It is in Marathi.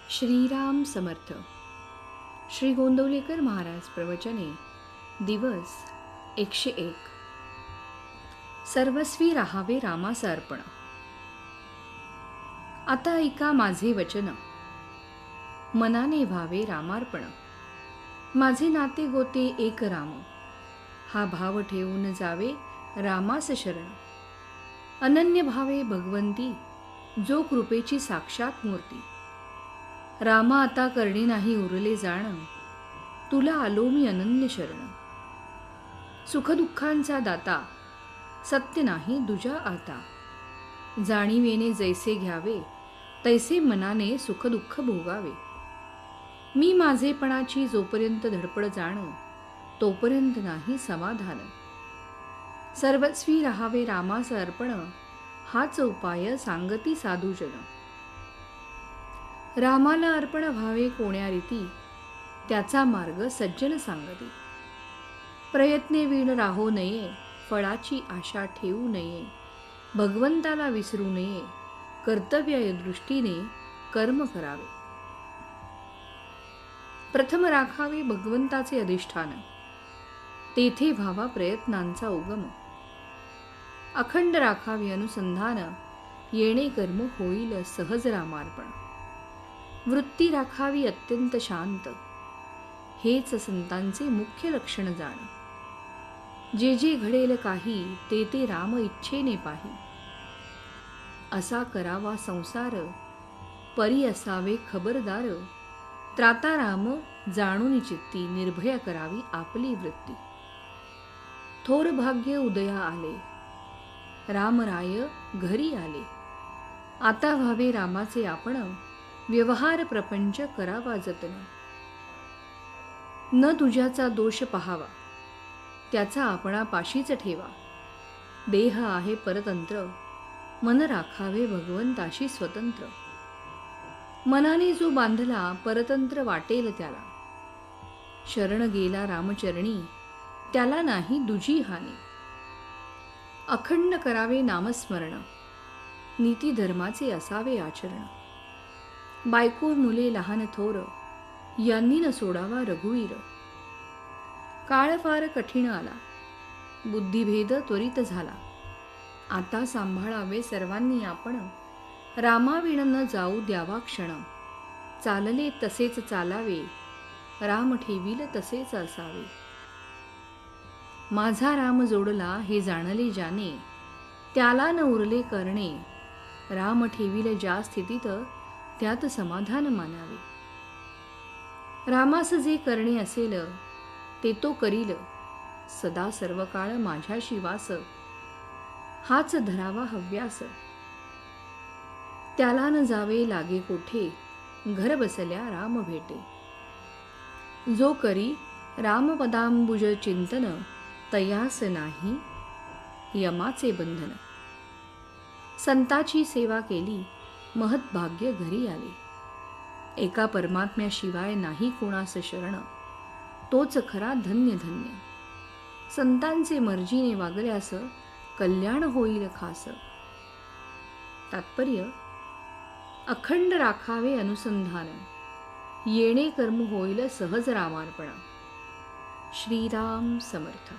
श्रीराम समर्थ. श्री गोंदवलेकर महाराज प्रवचने. दिवस 101. सर्वस्वी राहावे रामास अर्पण. आता ऐका माझे वचन, मनाने व्हावे रामार्पण. माझे नाते गोते एक राम, हा भाव ठेवून जावे रामास शरण. अनन्य भावे भगवंती, जो कृपेची साक्षात मूर्ती. रामा आता करणे नाही उरले जाण, तुला आलो मी अनन्य शरण. सुखदुःखांचा दाता, सत्य नाही दुजा आता. जाणीवेने जैसे घ्यावे, तैसे मनाने सुखदुःख भोगावे. मी माझेपणाची जोपर्यंत धडपड जाण, तोपर्यंत नाही समाधान. सर्वस्वी राहावे रामास अर्पण, हाच उपाय सांगती साधूजन. रामाला अर्पण व्हावे कोण्या रीती, त्याचा मार्ग सज्जन सांगती. प्रयत्ने वीण राहो नये, फळाची आशा ठेवू नये. भगवंताला विसरू नये, कर्तव्य दृष्टीने कर्म करावे. प्रथम राखावे भगवंताचे अधिष्ठान, तेथे व्हावा प्रयत्नांचा उगम. अखंड राखावे अनुसंधान, येणे कर्म होईल सहज रामार्पण. वृत्ती राखावी अत्यंत शांत, हेच संतांचे मुख्य लक्षण जाण. जे जे घडेल काही, ते ते राम इच्छेने पाही. असा करावा संसार, परी असावे खबरदार. त्राता राम जाणून चित्ती, निर्भय करावी आपली वृत्ती. थोर भाग्य उदया आले, रामराय घरी आले. आता व्हावे रामाचे आपण, व्यवहार प्रपंच करावा जतन. न तुझ्याचा दोष पहावा, त्याचा आपणा पाशीच ठेवा. देह आहे परतंत्र, मन राखावे भगवंताशी स्वतंत्र. मनाने जो बांधला, परतंत्र वाटेल त्याला. शरण गेला रामचरणी, त्याला नाही दुजी हानी. अखंड करावे नामस्मरण, नीती धर्माचे असावे आचरण. बायको मुले लहान थोर, यांनी न सोडावा रघुवीर. काळ फार कठीण आला, बुद्धिभेद त्वरित झाला. आता सांभाळावे सर्वांनी आपण, रामाविण न जाऊ द्यावा क्षण. चालले तसेच चालावे, राम ठेवील तसेच असावे. माझा राम जोडला हे जाणले ज्याने, त्याला न उरले करणे. राम ठेवील ज्या स्थितीत, त्यात समाधान मानावे. रामास जे करणे असेल, ते तो करील. सदा सर्व काळ माझ्याशी वास, हाच धरावा हव्यास. त्याला न जावे लागे कोठे, घर बसल्या राम भेटे. जो करी रामपदांबुज चिंतन, तयास नाही यमाचे बंधन. संताची सेवा केली, महत्भाग्य घरी आले. एका परमात्म्याशिवाय नाही कोणास शरण, तोच खरा धन्य धन्य. संतांचे मर्जीने वागल्यास, कल्याण होईल खास. तात्पर्य: अखंड राखावे अनुसंधान, येणे कर्म होईल सहज रामार्पण. श्रीराम समर्थ.